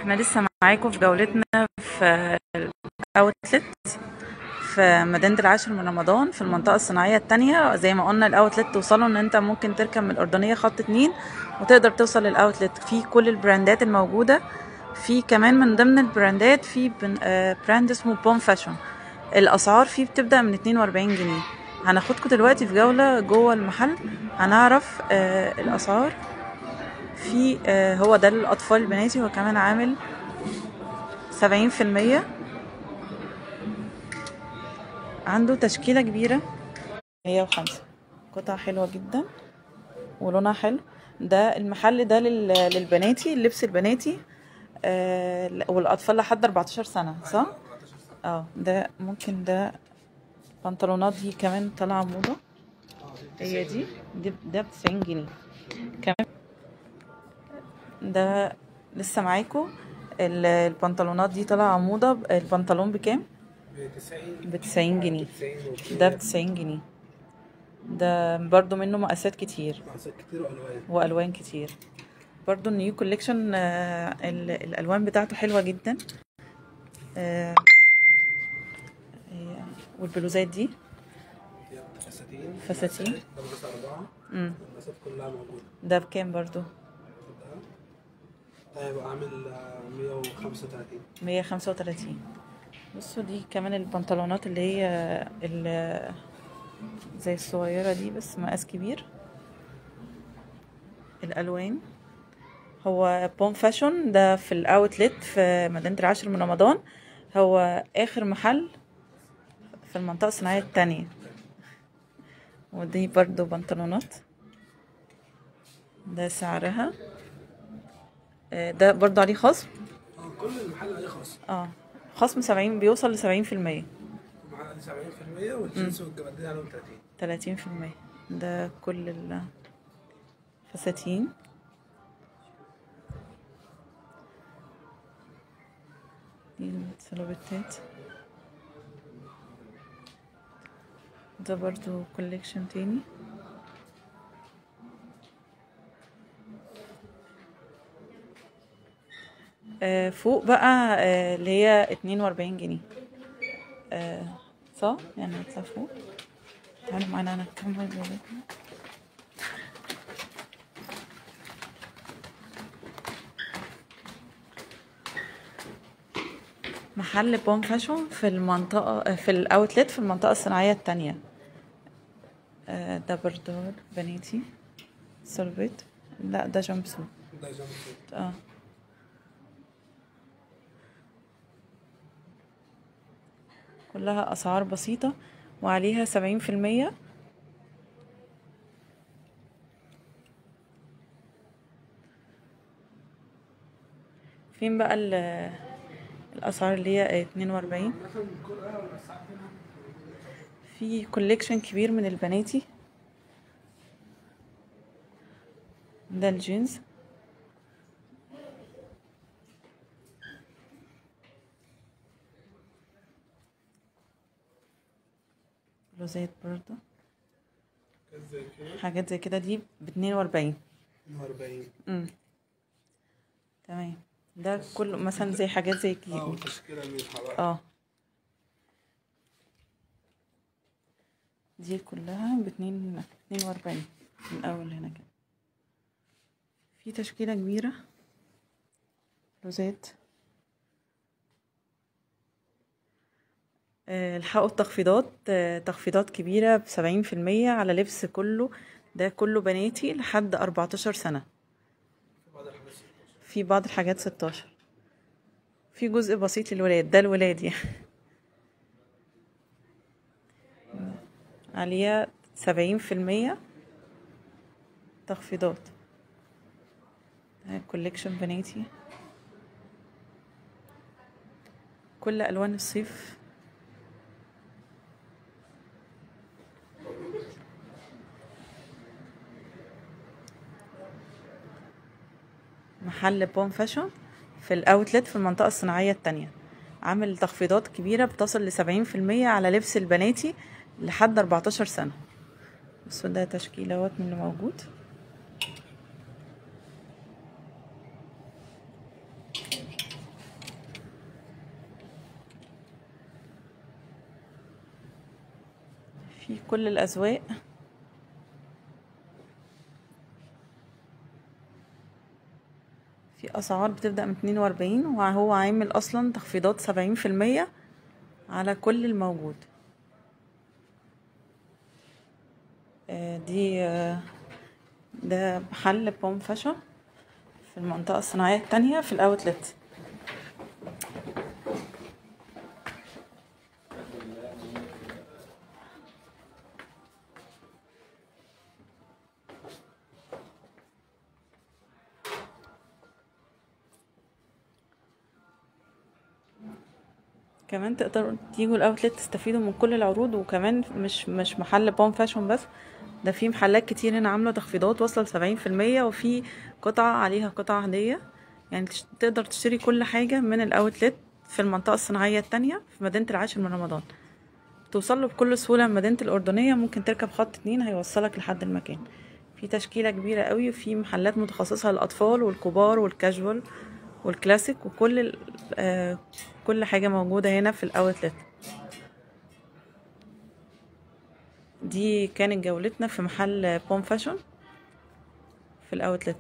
احنا لسه معاكم في جولتنا في الاوتلت في مدينة العاشر من رمضان في المنطقة الصناعية التانية. زي ما قلنا الاوتلت توصلوا ان انت ممكن تركب من الأردنية خط 2 وتقدر توصل للاوتلت في كل البراندات الموجودة. في كمان من ضمن البراندات في براند اسمه بوم فاشون. الاسعار فيه بتبدأ من 42 جنيه. هناخدكم دلوقتي في جولة جوه المحل، هنعرف الاسعار. في هو ده للأطفال البناتي، هو كمان عامل 70%. عنده تشكيلة كبيرة 105 قطع حلوة جدا ولونها حلو. ده المحل ده للبناتي، اللبس البناتي والأطفال لحد 14 سنة، صح؟ ده ممكن ده بنطلونات دي كمان طالعة موضة. هي ده ب90 جنيه كمان. ده لسه معاكم البنطلونات دي طالعة موضة. البنطلون بكام؟ ب90 جنيه. ده ب90 جنيه. ده برضو منه مقاسات كتير والوان كتير. برضو النيو كوليكشن الالوان بتاعته حلوه جدا. والبلوزات دي فساتين. المقاسات كلها موجوده. ده بكام برضو؟ ده هيبقى عامل 135. 135. بصوا دي كمان البنطلونات اللي هي زي الصغيره دي بس مقاس كبير. الالوان هو بوم فاشون، ده في الاوتلت في مدينة العاشر من رمضان. هو اخر محل في المنطقة الصناعية التانية. ودي برضو بنطلونات. ده سعرها ده برضو عليه خصم. كل المحل عليه خصم. خصم 70، بيوصل ل70%. المحل عليه 70% والجنس والجبردين عليهم 30%. ده كل الفساتين. دي السلوبتات. ده برضو كوليكشن تاني. فوق بقى اللي هي 42 جنيه. صح يعني نطلع فوق. تعالوا معانا نكمل جولتنا. محل بوم فاشون في المنطقة في الاوتلت في المنطقة الصناعية التانية. ده بردار بناتي سلبت. لا ده جامب سوت. كلها اسعار بسيطة وعليها 70%. فين بقى الاسعار اللي هي 42؟ في كوليكشن كبير من البناتي. ده الجينز. بلوزات برضه حاجات زي كده. دي ب42. تمام. ده كله مثلا زي حاجات زي كده. دي كلها ب42 من اول هنا كده. في تشكيلة كبيرة بلوزات. الحقوا التخفيضات. تخفيضات كبيرة ب70% على لبس كله. ده كله بناتي لحد 14 سنة. في بعض الحاجات 16. في جزء بسيط للولاد. ده الولاد يعني عليها 70% تخفيضات. كوليكشن بناتي كل ألوان الصيف. محل بوم فاشون في الاوتلت في المنطقة الصناعية التانية. عامل تخفيضات كبيرة بتصل ل70% على لبس البناتي لحد 14 سنة. بس ده تشكيلات من اللي موجود. في كل الأذواق. في أسعار بتبدأ من 42، وهو عامل أصلا تخفيضات 70% على كل الموجود. ده محل بوم فاشن في المنطقة الصناعية التانية في الأوتلت. كمان تقدروا تيجوا الاوتلت تستفيدوا من كل العروض، وكمان مش محل بوم فاشن بس، ده في محلات كتير هنا عامله تخفيضات واصله ل70%، وفي قطعه عليها قطعه هديه. يعني تقدر تشتري كل حاجه من الاوتلت في المنطقه الصناعيه التانية في مدينه العاشر من رمضان. توصل له بكل سهوله من مدينه الاردنيه، ممكن تركب خط 2 هيوصلك لحد المكان. في تشكيله كبيره قوي، وفي محلات متخصصه للاطفال والكبار والكاجوال والكلاسيك، وكل كل حاجة موجودة هنا في الاوتلت. دي كانت جولتنا في محل بوم فاشن في الاوتلت.